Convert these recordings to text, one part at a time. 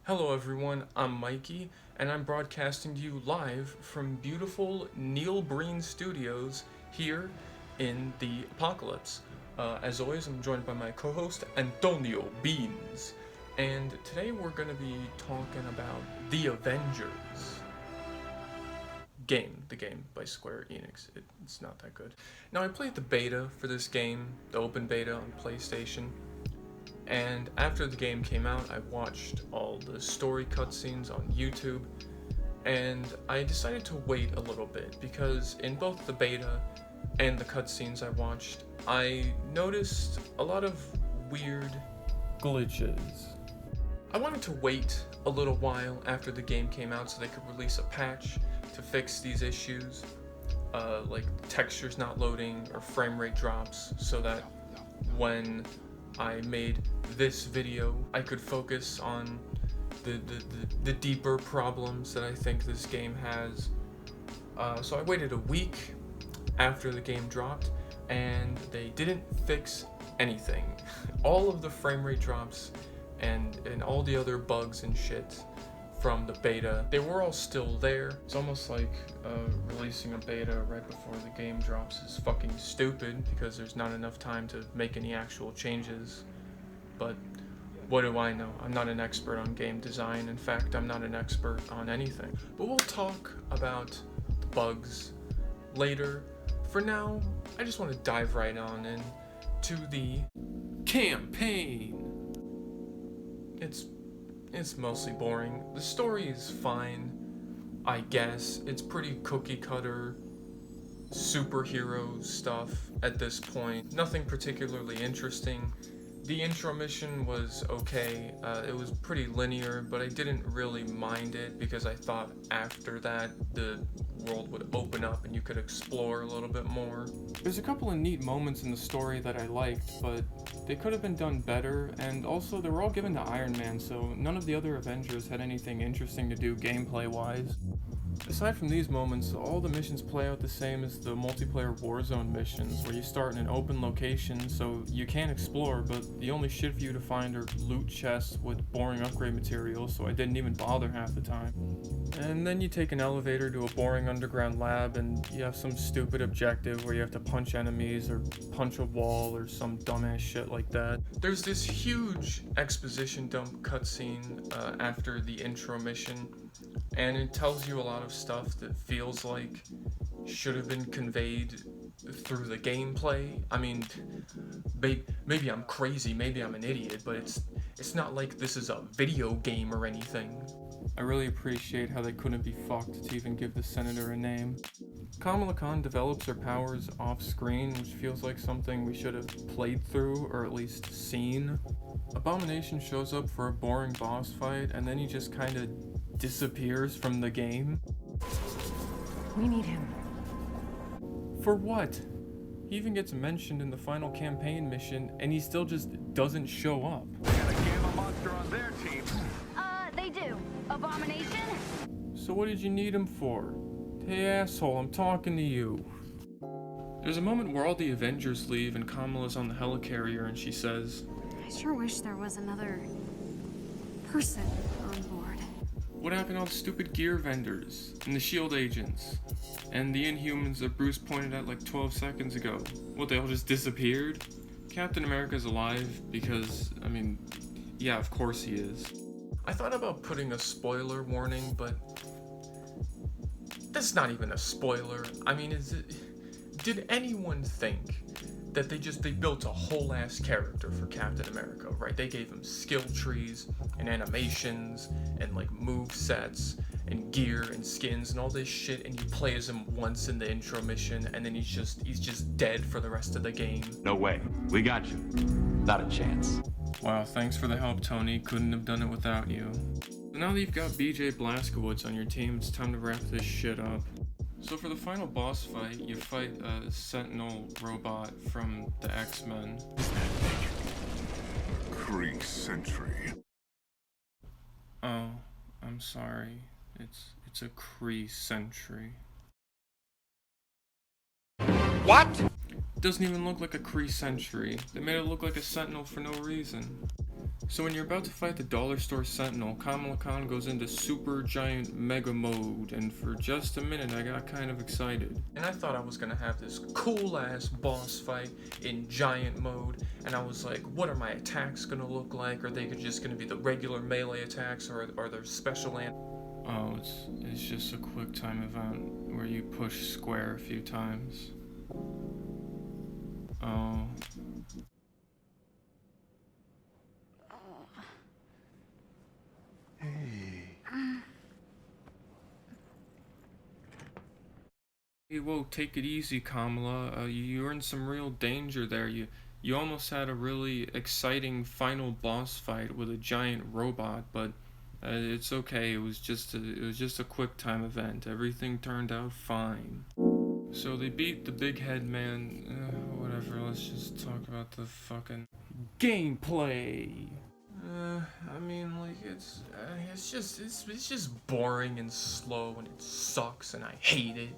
Hello everyone, I'm Mikey, and I'm broadcasting to you live from beautiful Neil Breen Studios here in the Apocalypse. As always, I'm joined by my co-host, Antonio Beans, and today we're going to be talking about The Avengers. The game by Square Enix. It's not that good. Now, I played the beta for this game, the open beta on PlayStation. And after the game came out, I watched all the story cutscenes on YouTube, and I decided to wait a little bit because in both the beta and the cutscenes I watched, I noticed a lot of weird glitches. I wanted to wait a little while after the game came out so they could release a patch to fix these issues, like textures not loading or frame rate drops, so that when I made this video, I could focus on the deeper problems that I think this game has. So I waited a week after the game dropped, and they didn't fix anything. All of the frame rate drops and all the other bugs and shit from the beta, they were all still there. It's almost like releasing a beta right before the game drops is fucking stupid because there's not enough time to make any actual changes. But what do I know? I'm not an expert on game design. In fact, I'm not an expert on anything. But we'll talk about the bugs later. For now, I just want to dive right on into the campaign. It's mostly boring. The story is fine, I guess. It's pretty cookie cutter superhero stuff at this point. Nothing particularly interesting. The intro mission was okay. It was pretty linear, but I didn't really mind it because I thought after that the world would open up and you could explore a little bit more. There's a couple of neat moments in the story that I liked, but they could have been done better, and also they were all given to Iron Man, so none of the other Avengers had anything interesting to do gameplay-wise. Aside from these moments, all the missions play out the same as the multiplayer Warzone missions, where you start in an open location, so you can explore, but the only shit for you to find are loot chests with boring upgrade materials, so I didn't even bother half the time. And then you take an elevator to a boring underground lab, and you have some stupid objective where you have to punch enemies, or punch a wall, or some dumbass shit like that. There's this huge exposition dump cutscene after the intro mission, and it tells you a lot of stuff that feels like should have been conveyed through the gameplay. I mean, maybe I'm crazy, maybe I'm an idiot, but it's not like this is a video game or anything. I really appreciate how they couldn't be fucked to even give the senator a name. Kamala Khan develops her powers off screen, which feels like something we should have played through or at least seen. Abomination shows up for a boring boss fight, and then he just kinda disappears from the game. We need him. For what? He even gets mentioned in the final campaign mission, and he still just doesn't show up. They got a gamma monster on their team. They do. Abomination? So what did you need him for? Hey asshole, I'm talking to you. There's a moment where all the Avengers leave and Kamala's on the helicarrier and she says, I sure wish there was another person on board. what happened to all the stupid gear vendors, and the SHIELD agents, and the Inhumans that Bruce pointed at like 12 seconds ago? What, they all just disappeared? Captain America's alive because, I mean, yeah, of course he is. I thought about putting a spoiler warning, but that's not even a spoiler. I mean, did anyone think that they built a whole ass character for Captain America, right? They gave him skill trees and animations and like move sets and gear and skins and all this shit, and you play as him once in the intro mission, and then he's just dead for the rest of the game. No way. We got you. Not a chance. Wow, thanks for the help, Tony. Couldn't have done it without you. So now that you've got BJ Blazkowicz on your team, it's time to wrap this shit up. So for the final boss fight, you fight a Sentinel robot from the X-Men. Kree Sentry. Oh, I'm sorry. It's a Kree Sentry. What? Doesn't even look like a Kree Sentry. They made it look like a Sentinel for no reason. So when you're about to fight the Dollar Store Sentinel, Kamala Khan goes into super giant mega mode, and for just a minute I got kind of excited. And I thought I was gonna have this cool ass boss fight in giant mode, and I was like, what are my attacks gonna look like? Are they just gonna be the regular melee attacks, or are there special Oh, it's just a quick time event where you push square a few times. Oh. Hey, whoa, take it easy, Kamala. You're in some real danger there. You almost had a really exciting final boss fight with a giant robot, but it's okay. It was just a quick time event. Everything turned out fine. So they beat the big head man. Whatever. Let's just talk about the fucking gameplay. I mean, like it's just boring and slow, and it sucks, and I hate it.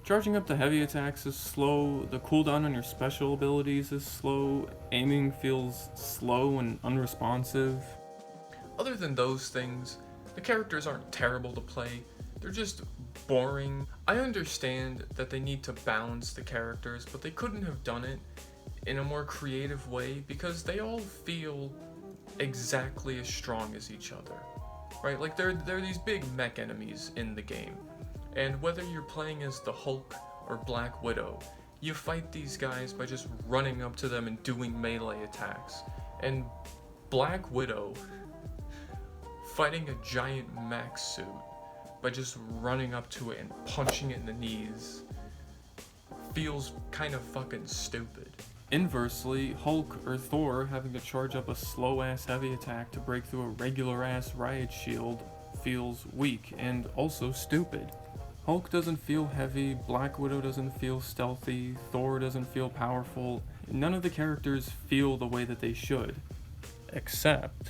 Charging up the heavy attacks is slow, the cooldown on your special abilities is slow, aiming feels slow and unresponsive. Other than those things, the characters aren't terrible to play, they're just boring. I understand that they need to balance the characters, but they couldn't have done it in a more creative way because they all feel exactly as strong as each other, right? Like they're these big mech enemies in the game. And whether you're playing as the Hulk or Black Widow, you fight these guys by just running up to them and doing melee attacks. And Black Widow fighting a giant mech suit by just running up to it and punching it in the knees feels kind of fucking stupid. Inversely, Hulk or Thor having to charge up a slow-ass heavy attack to break through a regular-ass riot shield feels weak and also stupid. Hulk doesn't feel heavy, Black Widow doesn't feel stealthy, Thor doesn't feel powerful. None of the characters feel the way that they should. Except...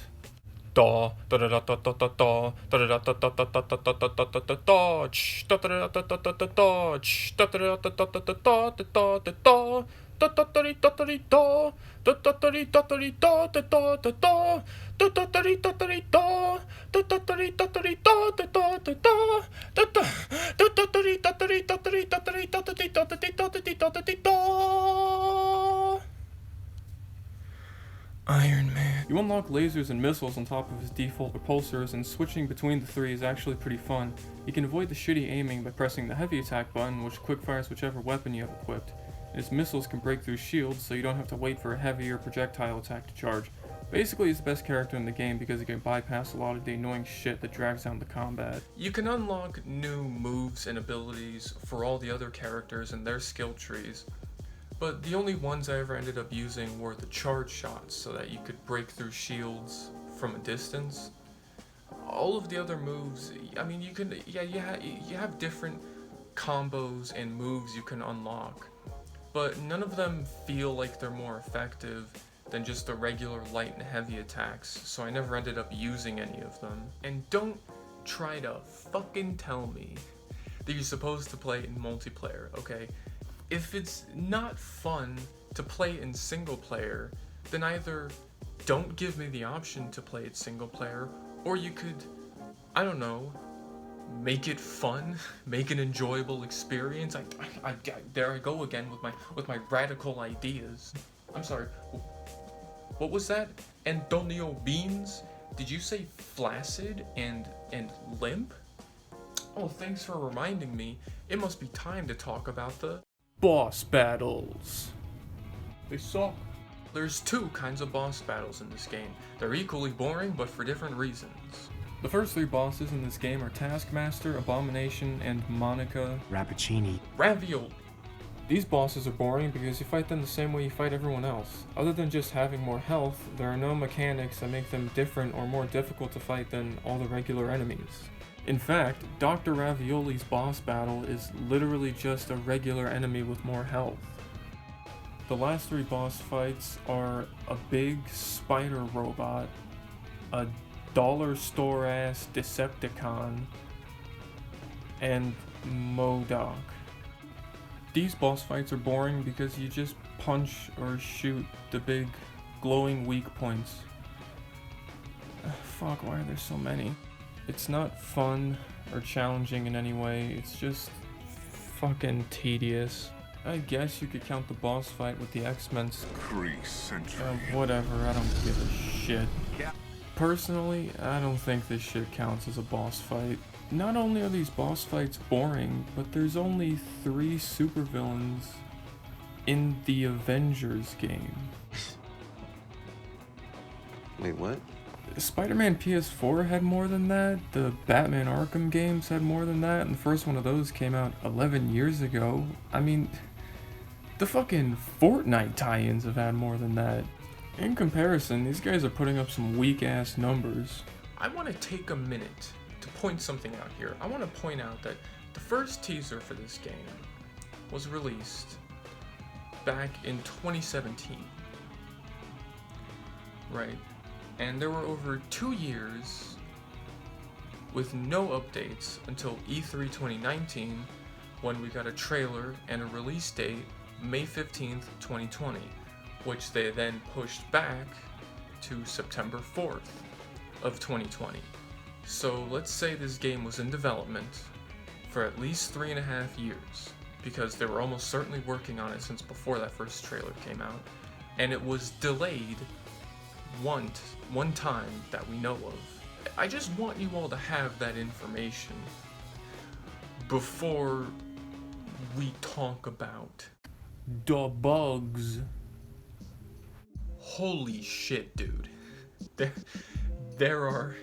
Iron Man. You unlock lasers and missiles on top of his default repulsors, and switching between the three is actually pretty fun. You can avoid the shitty aiming by pressing the heavy attack button, which quickfires whichever weapon you have equipped. And his missiles can break through shields, so you don't have to wait for a heavier projectile attack to charge. Basically, he's the best character in the game because he can bypass a lot of the annoying shit that drags down the combat. You can unlock new moves and abilities for all the other characters and their skill trees, but the only ones I ever ended up using were the charge shots so that you could break through shields from a distance. All of the other moves, I mean, you can, you have different combos and moves you can unlock, but none of them feel like they're more effective than just the regular light and heavy attacks, so I never ended up using any of them. And don't try to fucking tell me that you're supposed to play in multiplayer, okay? If it's not fun to play in single player, then either don't give me the option to play it single player, or you could, I don't know, make it fun, make an enjoyable experience. There I go again with my radical ideas. I'm sorry. What was that? Antonio Beans? Did you say flaccid and limp? Oh, thanks for reminding me. It must be time to talk about the boss battles. They suck. There's two kinds of boss battles in this game. They're equally boring, but for different reasons. The first three bosses in this game are Taskmaster, Abomination, and Monica Rappaccini. Ravioli. These bosses are boring because you fight them the same way you fight everyone else. Other than just having more health, there are no mechanics that make them different or more difficult to fight than all the regular enemies. In fact, Dr. Ravioli's boss battle is literally just a regular enemy with more health. The last three boss fights are a big spider robot, a dollar store ass Decepticon, and MODOK. These boss fights are boring because you just punch or shoot the big glowing weak points. Fuck, why are there so many? It's not fun or challenging in any way, it's just fucking tedious. I guess you could count the boss fight with the X-Men. Pre-century. Whatever, I don't give a shit. Personally, I don't think this shit counts as a boss fight. Not only are these boss fights boring, but there's only 3 supervillains in the Avengers game. Wait, what? Spider-Man PS4 had more than that, the Batman Arkham games had more than that, and the first one of those came out 11 years ago. I mean, the fucking Fortnite tie-ins have had more than that. In comparison, these guys are putting up some weak-ass numbers. I want to take a minute to point something out here. I want to point out that the first teaser for this game was released back in 2017. Right? And there were over 2 years with no updates until E3 2019, when we got a trailer and a release date, May 15th, 2020, which they then pushed back to September 4th of 2020. So let's say this game was in development for at least 3.5 years, because they were almost certainly working on it since before that first trailer came out, and it was delayed one time that we know of. I just want you all to have that information before we talk about the bugs. Holy shit, dude. There are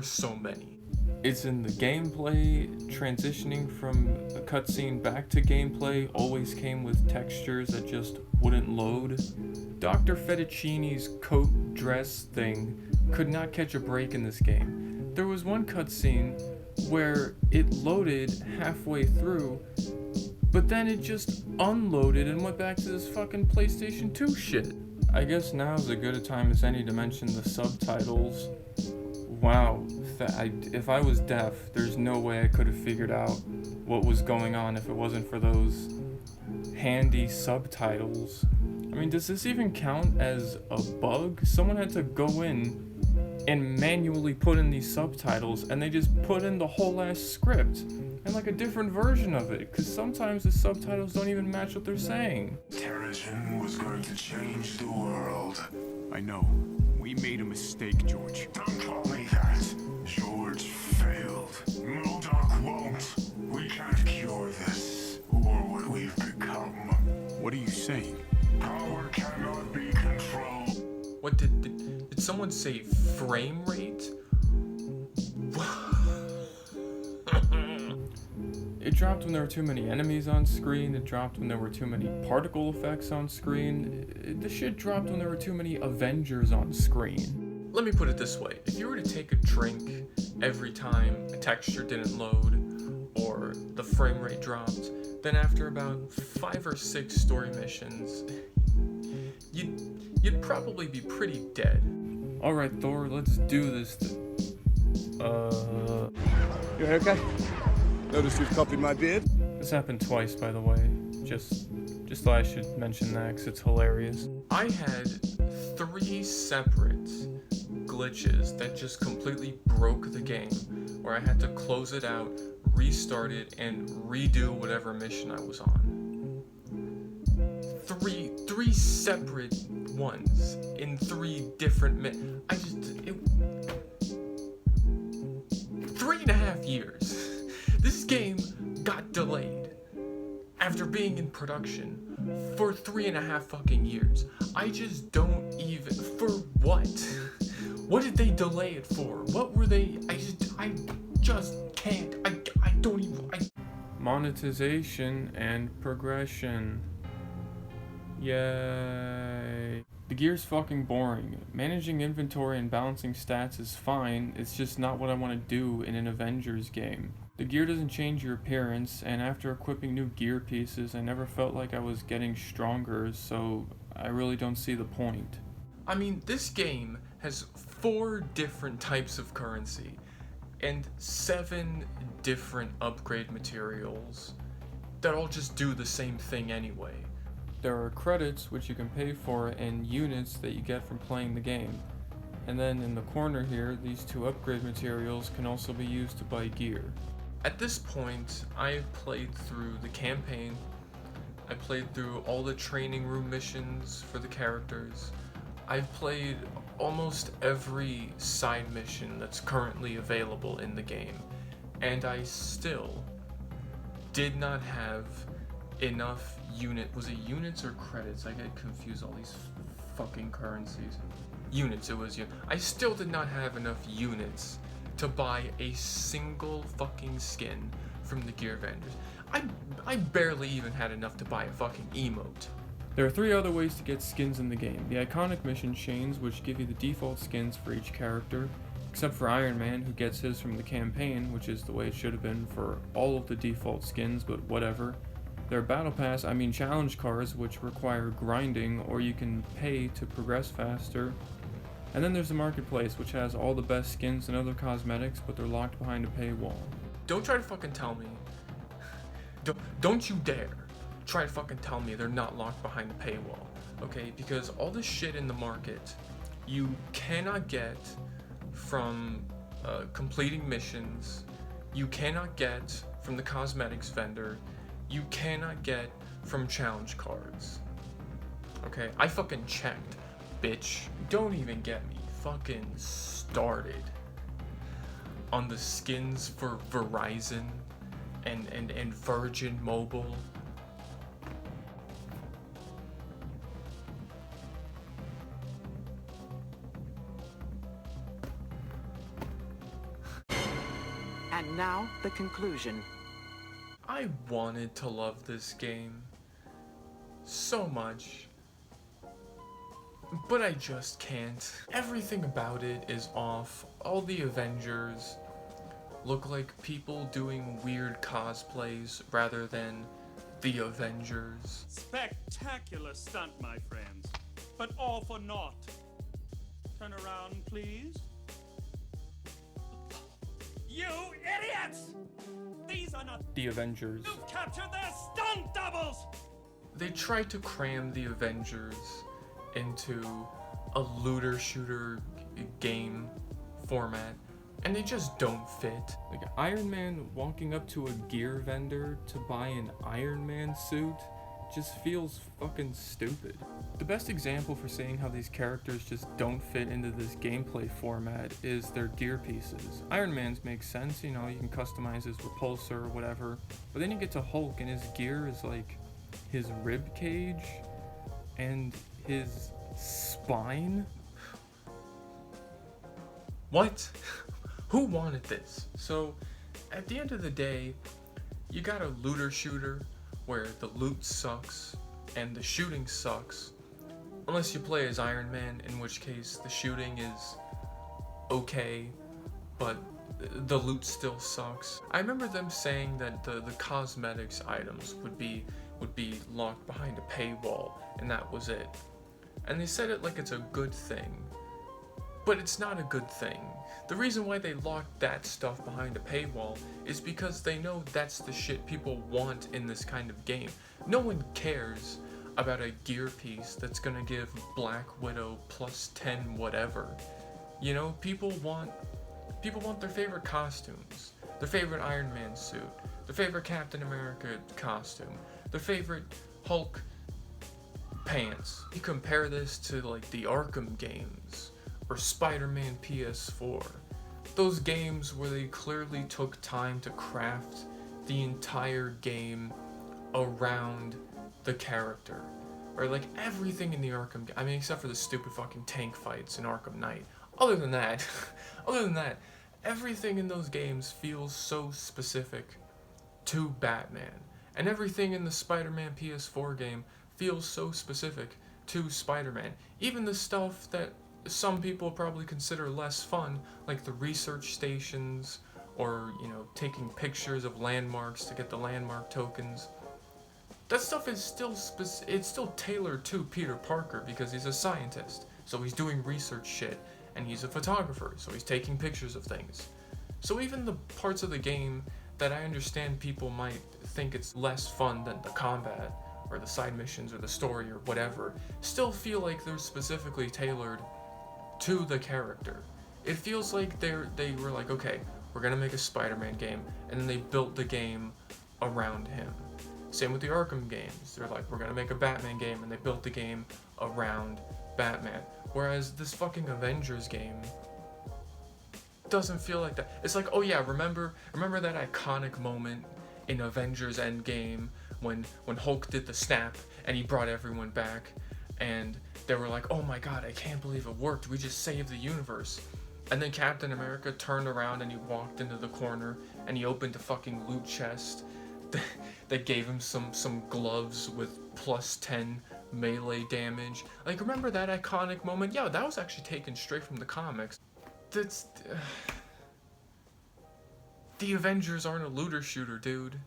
so many. It's in the gameplay. Transitioning from a cutscene back to gameplay always came with textures that just wouldn't load. Dr. Fettuccine's coat dress thing could not catch a break in this game. There was one cutscene where it loaded halfway through, but then it just unloaded and went back to this fucking PlayStation 2 shit. I guess now's as good a time as any to mention the subtitles. Wow, if I was deaf, there's no way I could have figured out what was going on if it wasn't for those handy subtitles. I mean, does this even count as a bug? Someone had to go in and manually put in these subtitles, and they just put in the whole ass script and like a different version of it, because sometimes the subtitles don't even match what they're saying. Terrigen was going to change the world. I know. We made a mistake, George. Don't call me that. George failed. MODOK won't. We can't cure this, or what we've become. What are you saying? Power cannot be controlled. What did someone say? Frame rate? It dropped when there were too many enemies on screen. It dropped when there were too many particle effects on screen. The shit dropped when there were too many Avengers on screen. Let me put it this way. If you were to take a drink every time a texture didn't load or the frame rate dropped, then after about 5 or 6 story missions, you'd probably be pretty dead. Alright, Thor, let's do this Your haircut? Noticed you've copied my beard? This happened twice, by the way. Just thought I should mention that because it's hilarious. I had 3 separate glitches that just completely broke the game, where I had to close it out, restart it, and redo whatever mission I was on. Three separate ones in 3 different 3.5 years. This game got delayed after being in production for 3.5 fucking years. I just don't even... For what? What did they delay it for? What were they... I just can't. I don't even... Monetization and progression. Yay. The gear's fucking boring. Managing inventory and balancing stats is fine, it's just not what I want to do in an Avengers game. The gear doesn't change your appearance, and after equipping new gear pieces, I never felt like I was getting stronger, so I really don't see the point. I mean, this game has 4 different types of currency, and 7 different upgrade materials that all just do the same thing anyway. There are credits which you can pay for and units that you get from playing the game. And then in the corner here, these 2 upgrade materials can also be used to buy gear. At this point, I've played through the campaign. I played through all the training room missions for the characters. I've played almost every side mission that's currently available in the game, and I still did not have enough was it units or credits? I get confused, all these fucking currencies. Units, it was units. I still did not have enough units to buy a single fucking skin from the Gear Avengers. I barely even had enough to buy a fucking emote. There are 3 other ways to get skins in the game. The iconic mission chains, which give you the default skins for each character, except for Iron Man, who gets his from the campaign, which is the way it should have been for all of the default skins, but whatever. There are battle pass, challenge cards, which require grinding, or you can pay to progress faster. And then there's the marketplace, which has all the best skins and other cosmetics, but they're locked behind a paywall. Don't try to fucking tell me. Don't you dare try to fucking tell me they're not locked behind a paywall, okay? Because all this shit in the market, you cannot get from completing missions, you cannot get from the cosmetics vendor, you cannot get from challenge cards, okay? I fucking checked, bitch. Don't even get me fucking started on the skins for Verizon and Virgin Mobile. And now, the conclusion. I wanted to love this game so much, but I just can't. Everything about it is off. All the Avengers look like people doing weird cosplays rather than the Avengers. Spectacular stunt, my friends, but all for naught. Turn around, please. You idiots! These are not The Avengers. You captured their stunt doubles! They tried to cram the Avengers into a looter shooter game format, and they just don't fit. Like Iron Man walking up to a gear vendor to buy an Iron Man suit just feels fucking stupid. The best example for saying how these characters just don't fit into this gameplay format is their gear pieces. Iron Man's makes sense, you know, you can customize his repulsor or whatever, but then you get to Hulk and his gear is like his rib cage and his spine. What? Who wanted this? So at the end of the day, you got a looter shooter where the loot sucks and the shooting sucks, unless you play as Iron Man, in which case the shooting is okay, but the loot still sucks. I remember them saying that the cosmetics items would be locked behind a paywall, and that was it. And they said it like it's a good thing, but it's not a good thing. The reason why they locked that stuff behind a paywall is because they know that's the shit people want in this kind of game. No one cares about a gear piece that's gonna give Black Widow plus 10 whatever. You know, people want their favorite costumes, their favorite Iron Man suit, their favorite Captain America costume, their favorite Hulk pants. You compare this to like the Arkham games or Spider-Man PS4. Those games where they clearly took time to craft the entire game around the character. Or like everything in the Arkham, I mean, except for the stupid fucking tank fights in Arkham Knight. Other than that, everything in those games feels so specific to Batman. And everything in the Spider-Man PS4 game feels so specific to Spider-Man. Even the stuff that some people probably consider less fun, like the research stations, or, you know, taking pictures of landmarks to get the landmark tokens. That stuff is still it's still tailored to Peter Parker because he's a scientist, so he's doing research shit, and he's a photographer, so he's taking pictures of things. So even the parts of the game that I understand people might think it's less fun than the combat, or the side missions, or the story, or whatever, still feel like they're specifically tailored to the character. It feels like they were like, okay, we're gonna make a Spider-Man game, and then they built the game around him. Same with the Arkham games. They're like, we're gonna make a Batman game, and they built the game around Batman. Whereas this fucking Avengers game doesn't feel like that. It's like, oh yeah, remember that iconic moment in Avengers Endgame when Hulk did the snap and he brought everyone back, and they were like, oh my god, I can't believe it worked, we just saved the universe. And then Captain America turned around and he walked into the corner and he opened a fucking loot chest that gave him some gloves with +10 melee damage. Like, remember that iconic moment? Yeah, that was actually taken straight from the comics. That's the Avengers aren't a looter shooter, dude.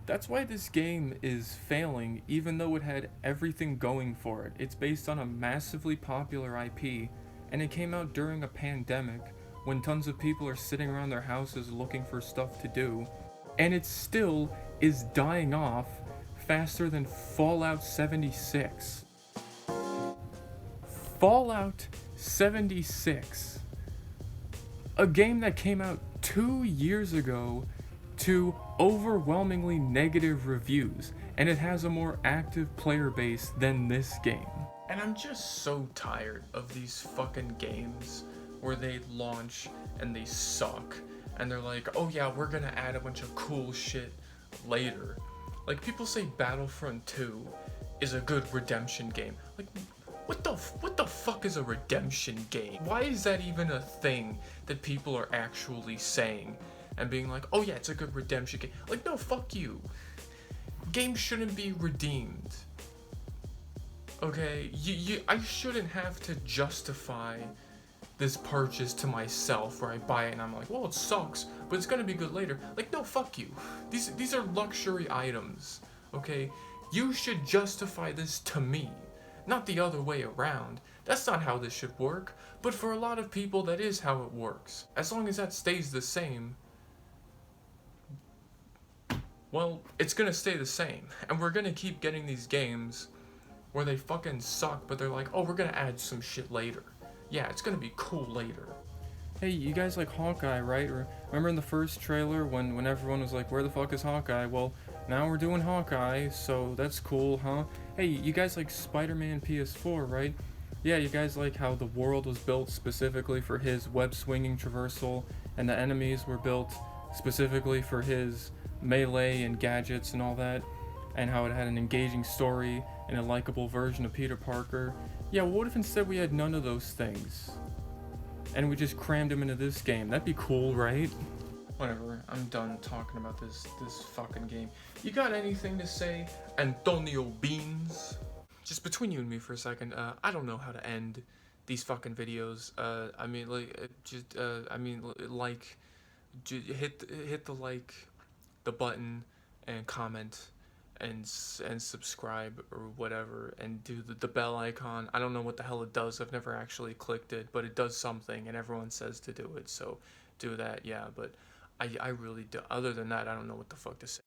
That's why this game is failing, even though it had everything going for it. It's based on a massively popular IP, and it came out during a pandemic when tons of people are sitting around their houses looking for stuff to do, and it still is dying off faster than Fallout 76. Fallout 76. A game that came out 2 years ago to overwhelmingly negative reviews, and it has a more active player base than this game. And I'm just so tired of these fucking games where they launch and they suck, and they're like, oh yeah, we're gonna add a bunch of cool shit later. Like, people say Battlefront 2 is a good redemption game. Like, what the fuck is a redemption game? Why is that even a thing that people are actually saying and being like, oh yeah, it's a good redemption game? Like, no, fuck you. Games shouldn't be redeemed. Okay, I shouldn't have to justify this purchase to myself where I buy it and I'm like, well, it sucks, but it's gonna be good later. Like, no, fuck you. These are luxury items, okay? You should justify this to me, not the other way around. That's not how this should work, but for a lot of people, that is how it works. As long as that stays the same, well, it's gonna stay the same, and we're gonna keep getting these games where they fucking suck, but they're like, oh, we're gonna add some shit later. Yeah, it's gonna be cool later. Hey, you guys like Hawkeye, right? Or remember in the first trailer when everyone was like, where the fuck is Hawkeye? Well, now we're doing Hawkeye, so that's cool, huh? Hey, you guys like Spider-Man PS4, right? Yeah, you guys like how the world was built specifically for his web-swinging traversal, and the enemies were built specifically for his melee and gadgets and all that, and how it had an engaging story and a likable version of Peter Parker. Yeah, well, what if instead we had none of those things? And we just crammed him into this game? That'd be cool, right? Whatever, I'm done talking about this fucking game. You got anything to say, Antonio Beans? Just between you and me for a second, I don't know how to end these fucking videos. I mean, like, hit the like, the button, and comment, and subscribe or whatever, and do the bell icon. I don't know what the hell it does. I've never actually clicked it, but it does something, and everyone says to do it, so do that. Yeah, but I really do. Other than that, I don't know what the fuck to say.